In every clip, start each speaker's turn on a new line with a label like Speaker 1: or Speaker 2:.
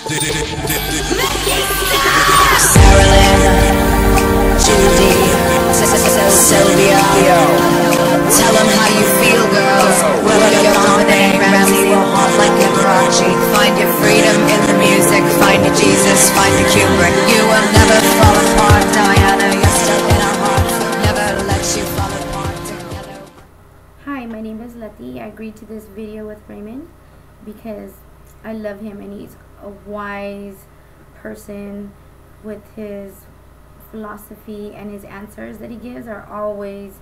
Speaker 1: Sylvia, tell them how you feel, girl. Whether you're Dominic, Ramsey, or hot like Liberace. Find your freedom in the music. Find your Jesus, find your Kubrick. You will never fall apart, Diana. You're still in our hearts. Never let you fall apart together.
Speaker 2: Hi, my name is Letty. I agreed to this video with Raymond because I love him and he's a wise person with his philosophy, and his answers that he gives are always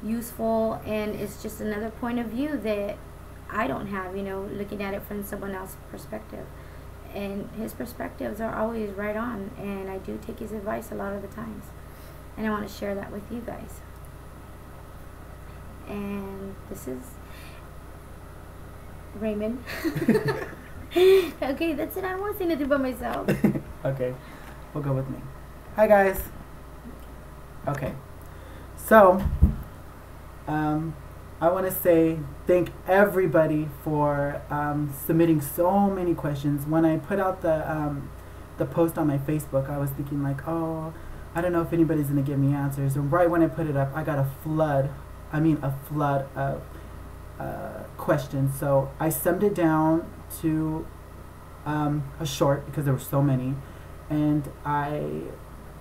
Speaker 2: useful, and it's just another point of view that I don't have, you know, looking at it from someone else's perspective. And his perspectives are always right on, and I do take his advice a lot of the times, and I want to share that with you guys. And this is Raymond. Okay, that's it. I don't want to say nothing by myself.
Speaker 3: Okay, we'll go with me. Hi guys. Okay, so I want to say thank everybody for submitting so many questions. When I put out the post on my Facebook, I was thinking like, oh, I don't know if anybody's gonna give me answers. And right when I put it up, I got a flood of questions. So I summed it down to a short because there were so many, and I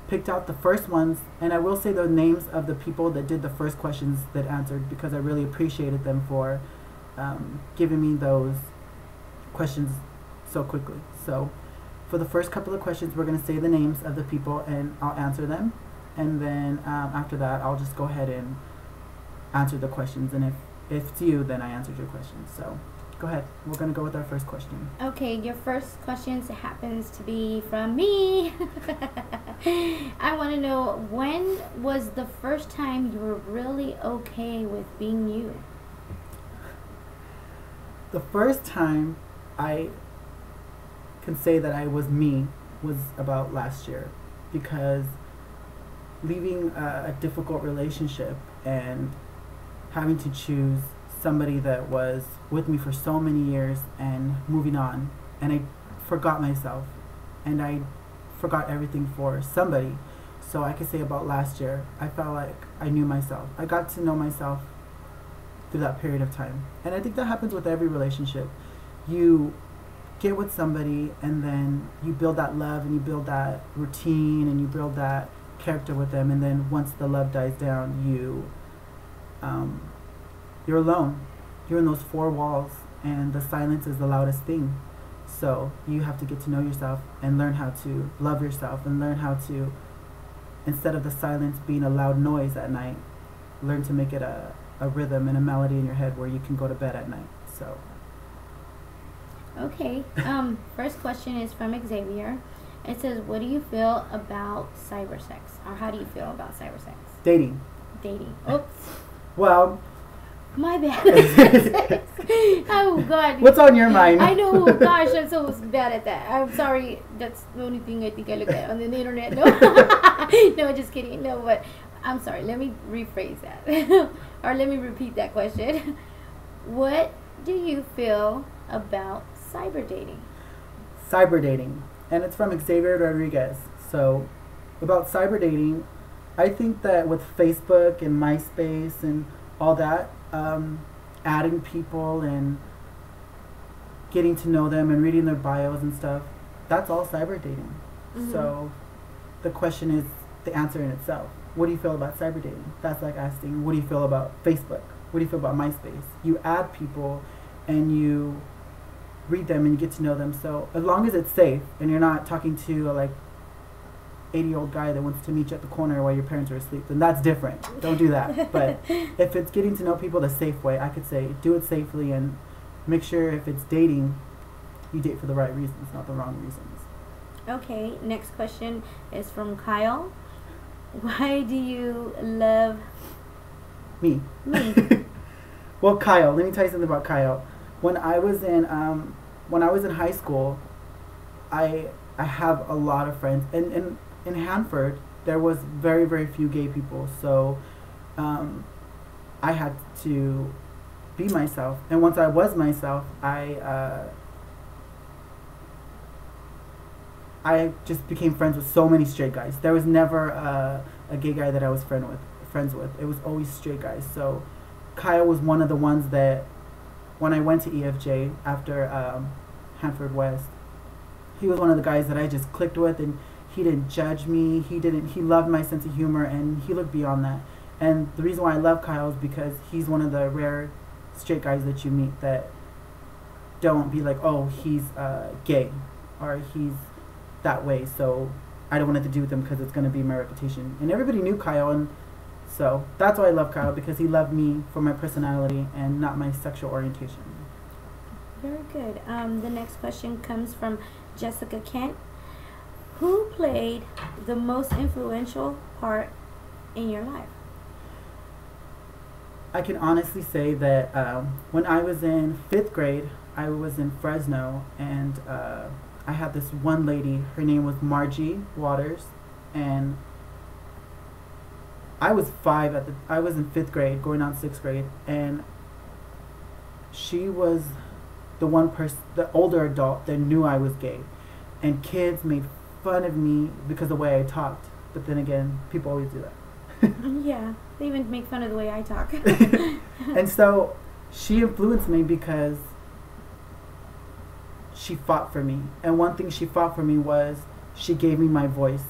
Speaker 3: picked out the first ones, and I will say the names of the people that did the first questions that answered, because I really appreciated them for giving me those questions so quickly. So for the first couple of questions, we're going to say the names of the people and I'll answer them, and then after that I'll just go ahead and answer the questions, and if it's you, then I answered your questions. So go ahead. We're going to go with our first question.
Speaker 2: Okay, your first question happens to be from me. I want to know, when was the first time you were really okay with being you?
Speaker 3: The first time I can say that I was me was about last year, because leaving a difficult relationship and having to choose somebody that was with me for so many years and moving on, and I forgot myself and I forgot everything for somebody. So I could say about last year, I felt like I knew myself. I got to know myself through that period of time, and I think that happens with every relationship. You get with somebody and then you build that love and you build that routine and you build that character with them, and then once the love dies down, you're alone. You're in those four walls, and the silence is the loudest thing. So you have to get to know yourself and learn how to love yourself, and learn how to, instead of the silence being a loud noise at night, learn to make it a rhythm and a melody in your head where you can go to bed at night. So
Speaker 2: okay. First question is from Xavier. It says, what do you feel about cyber sex? Or how do you feel about cyber sex?
Speaker 3: Dating.
Speaker 2: Oops.
Speaker 3: Well,
Speaker 2: my bad. Oh God.
Speaker 3: What's on your mind?
Speaker 2: I know. Oh, gosh, I'm so bad at that. I'm sorry. That's the only thing I think I look at on the internet. No, no, just kidding. No, but I'm sorry. Let me rephrase that, or let me repeat that question. What do you feel about cyber dating?
Speaker 3: Cyber dating, and it's from Xavier Rodriguez. So about cyber dating, I think that with Facebook and MySpace and all that, adding people and getting to know them and reading their bios and stuff, that's all cyber dating. Mm-hmm. So the question is the answer in itself. What do you feel about cyber dating? That's like asking, what do you feel about Facebook? What do you feel about MySpace? You add people and you read them and you get to know them. So as long as it's safe and you're not talking to a 80-year-old guy that wants to meet you at the corner while your parents are asleep, then that's different. Don't do that. But if it's getting to know people the safe way, I could say do it safely, and make sure if it's dating, you date for the right reasons, not the wrong reasons.
Speaker 2: Okay, next question is from Kyle. Why do you love
Speaker 3: me? Well, Kyle, let me tell you something about Kyle. When I was in high school, I have a lot of friends, and in Hanford there was very, very few gay people, so I had to be myself, and once I was myself, I I just became friends with so many straight guys. There was never a gay guy that I was friends with. It was always straight guys. So Kyle was one of the ones that when I went to EFJ after Hanford West, he was one of the guys that I just clicked with, and he didn't judge me. He loved my sense of humor, and he looked beyond that. And the reason why I love Kyle is because he's one of the rare straight guys that you meet that don't be like, oh, he's gay, or he's that way, so I don't want to do with him because it's going to be my reputation. And everybody knew Kyle, and so that's why I love Kyle, because he loved me for my personality and not my sexual orientation.
Speaker 2: Very good. The next question comes from Jessica Kent. Who played the most influential part in your life?
Speaker 3: I can honestly say that when I was in 5th grade, I was in Fresno, and I had this one lady. Her name was Margie Waters, and I was I was in 5th grade, going on 6th grade, and she was the older adult that knew I was gay, and kids made fun of me because of the way I talked. But then again, people always do that.
Speaker 2: Yeah, they even make fun of the way I talk.
Speaker 3: And so she influenced me because she fought for me. And one thing she fought for me was she gave me my voice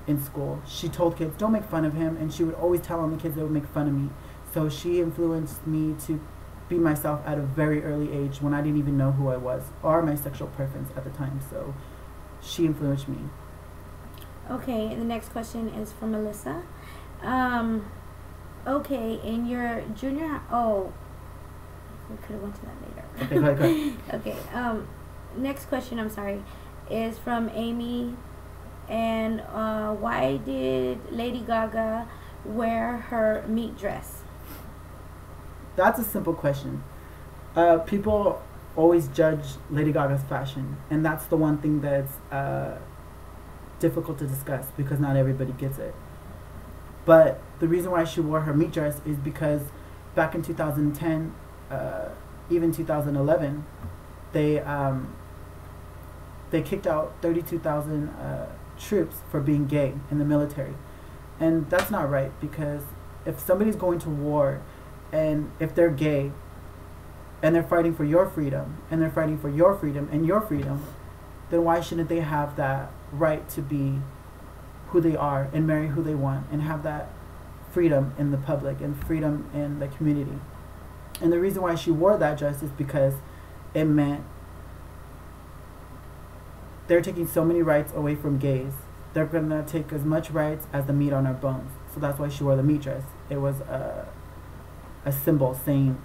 Speaker 3: in school. She told kids, don't make fun of him, and she would always tell on the kids that would make fun of me. So she influenced me to be myself at a very early age when I didn't even know who I was or my sexual preference at the time. So she influenced me.
Speaker 2: Okay, the next question is from Melissa. Okay, in your junior we could have went to that later.
Speaker 3: Okay, go ahead.
Speaker 2: Okay, next question, I'm sorry, is from Amy. And why did Lady Gaga wear her meat dress?
Speaker 3: That's a simple question. People always judge Lady Gaga's fashion, and that's the one thing that's difficult to discuss because not everybody gets it. But the reason why she wore her meat dress is because back in 2010, even 2011, they kicked out 32,000 troops for being gay in the military. And that's not right, because if somebody's going to war and if they're gay and they're fighting for your freedom and they're fighting for your freedom and your freedom, then why shouldn't they have that right to be who they are and marry who they want and have that freedom in the public and freedom in the community? And the reason why she wore that dress is because it meant they're taking so many rights away from gays. They're going to take as much rights as the meat on our bones. So that's why she wore the meat dress. It was a symbol saying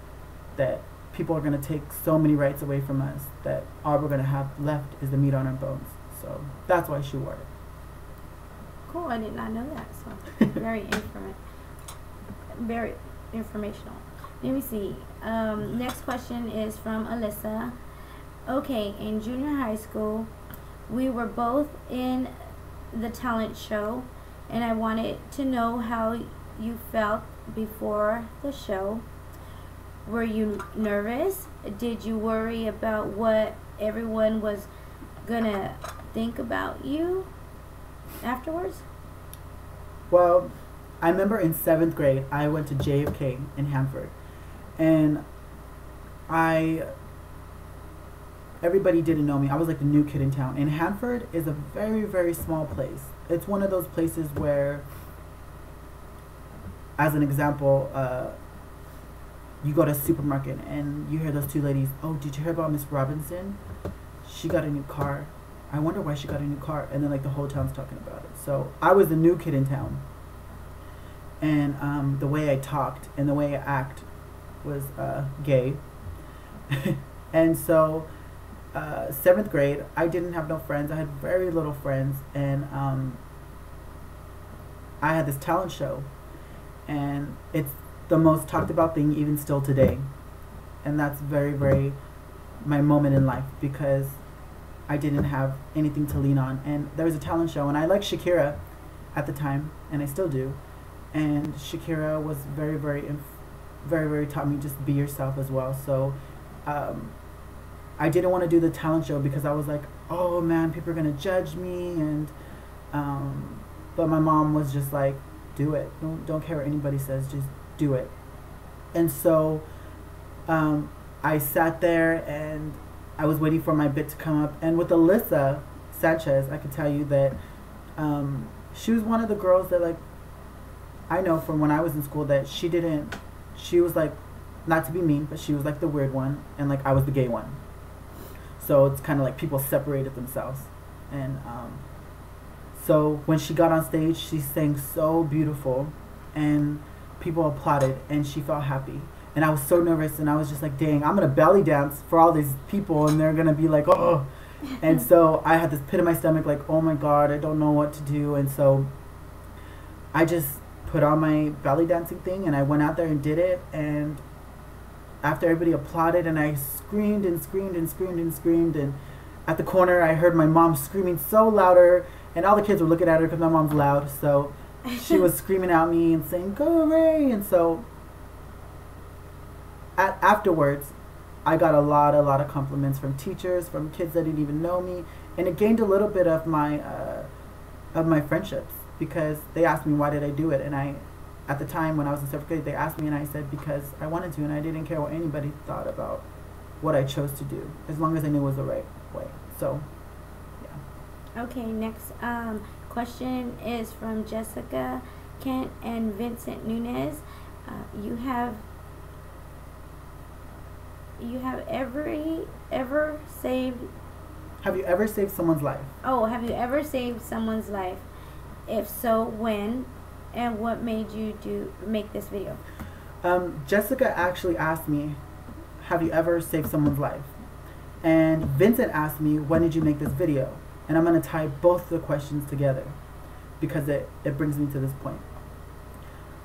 Speaker 3: that people are going to take so many rights away from us that all we're going to have left is the meat on our bones. So that's why she wore it.
Speaker 2: Cool, I did not know that. So very informational. Let me see. Next question is from Alyssa. Okay, in junior high school, we were both in the talent show, and I wanted to know how you felt before the show. Were you nervous? Did you worry about what everyone was gonna think about you afterwards?
Speaker 3: Well, I remember in 7th grade, I went to JFK in Hanford, and everybody didn't know me. I was like the new kid in town. And Hanford is a very, very small place. It's one of those places where, as an example, you go to a supermarket and you hear those two ladies, oh, did you hear about Miss Robinson? She got a new car. I wonder why she got a new car. And then like the whole town's talking about it. So I was the new kid in town. And the way I talked and the way I act was gay. And so 7th grade, I didn't have no friends. I had very little friends, and I had this talent show, and it's the most talked about thing even still today. And that's very, very my moment in life, because I didn't have anything to lean on. And there was a talent show, and I liked Shakira at the time, and I still do. And Shakira was very, very, very, very taught me just be yourself as well. So I didn't want to do the talent show because I was like, oh man, people are gonna judge me, and but my mom was just like, do it. Don't care what anybody says, just do it. And so I sat there and I was waiting for my bit to come up. And with Alyssa Sanchez, I could tell you that she was one of the girls that, like, I know from when I was in school that she was like, not to be mean, but she was like the weird one, and like I was the gay one. So it's kind of like people separated themselves. And so when she got on stage, she sang so beautiful, and people applauded, and she felt happy. And I was so nervous, and I was just like, dang, I'm going to belly dance for all these people, and they're going to be like, oh. And so I had this pit in my stomach, like, oh my God, I don't know what to do. And so I just put on my belly dancing thing, and I went out there and did it. And after everybody applauded, and I screamed and screamed and screamed and screamed, and at the corner I heard my mom screaming so louder, and all the kids were looking at her because my mom's loud. So she was screaming at me and saying, go Ray. And so afterwards, I got a lot of compliments from teachers, from kids that didn't even know me, and it gained a little bit of my friendships, because they asked me why did I do it, and at the time when I was in seventh grade, they asked me, and I said because I wanted to, and I didn't care what anybody thought about what I chose to do, as long as I knew it was the right way. So, yeah.
Speaker 2: Okay, next question is from Jessica Kent and Vincent Nunez. You have ever saved...
Speaker 3: Have you ever saved someone's life?
Speaker 2: Oh, have you ever saved someone's life? If so, when? And what made you make this video?
Speaker 3: Jessica actually asked me, have you ever saved someone's life? And Vincent asked me, when did you make this video? And I'm going to tie both the questions together, because it brings me to this point.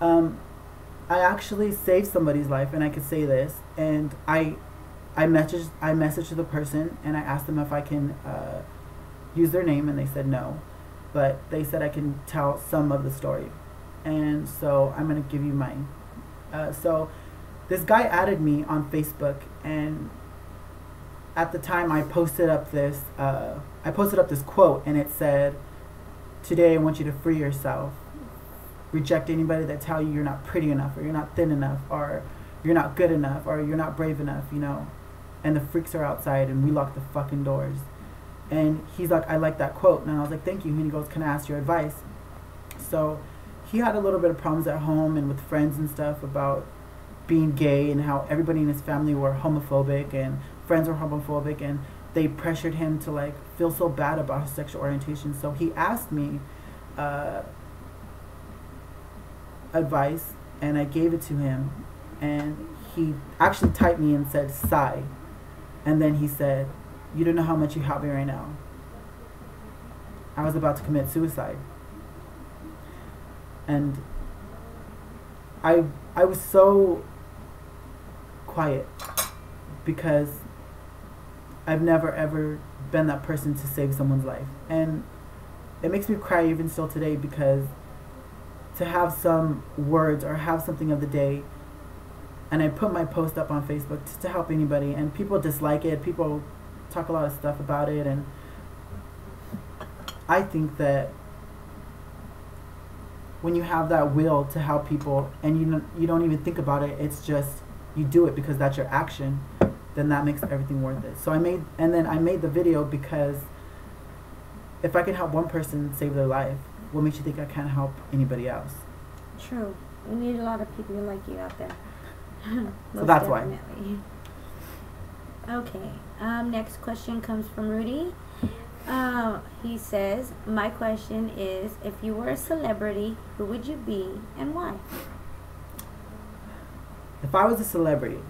Speaker 3: I actually saved somebody's life, and I could say this, and I messaged the person, and I asked them if I can use their name, and they said no, but they said I can tell some of the story. And so I'm going to give you mine. So this guy added me on Facebook, and at the time I posted up this quote, and it said, today I want you to free yourself. Reject anybody that tell you you're not pretty enough, or you're not thin enough, or you're not good enough, or you're not brave enough, you know. And the freaks are outside, and we lock the fucking doors. And he's like, I like that quote. And I was like, thank you. And he goes, can I ask your advice? So he had a little bit of problems at home and with friends and stuff about being gay, and how everybody in his family were homophobic, and friends were homophobic, and they pressured him to like feel so bad about his sexual orientation. So he asked me advice, and I gave it to him, and he actually typed me and said sigh, and then he said, you don't know how much you help me right now. I was about to commit suicide. And I was so quiet, because I've never ever been that person to save someone's life, and it makes me cry even still today, because to have some words or have something of the day, and I put my post up on Facebook to help anybody, and people dislike it, people talk a lot of stuff about it, and I think that when you have that will to help people, and you don't even think about it, it's just you do it because that's your action, then that makes everything worth it. So I made the video, because if I can help one person save their life, what makes you think I can't help anybody else?
Speaker 2: True. We need a lot of people like you out there.
Speaker 3: So that's
Speaker 2: definitely. Why. Okay. Next question comes from Rudy. He says, my question is, if you were a celebrity, who would you be and why?
Speaker 3: If I was a celebrity,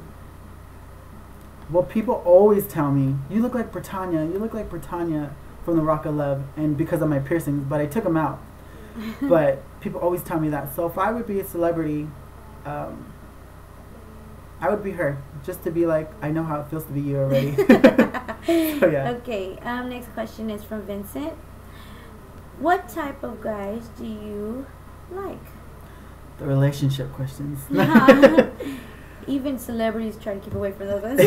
Speaker 3: well, people always tell me, you look like Britannia, from The Rock of Love, and because of my piercings, but I took them out. But people always tell me that. So if I would be a celebrity, I would be her, just to be like, I know how it feels to be you already. So, yeah.
Speaker 2: Okay, next question is from Vincent. What type of guys do you like?
Speaker 3: The relationship questions.
Speaker 2: Even celebrities try to keep away from those ones.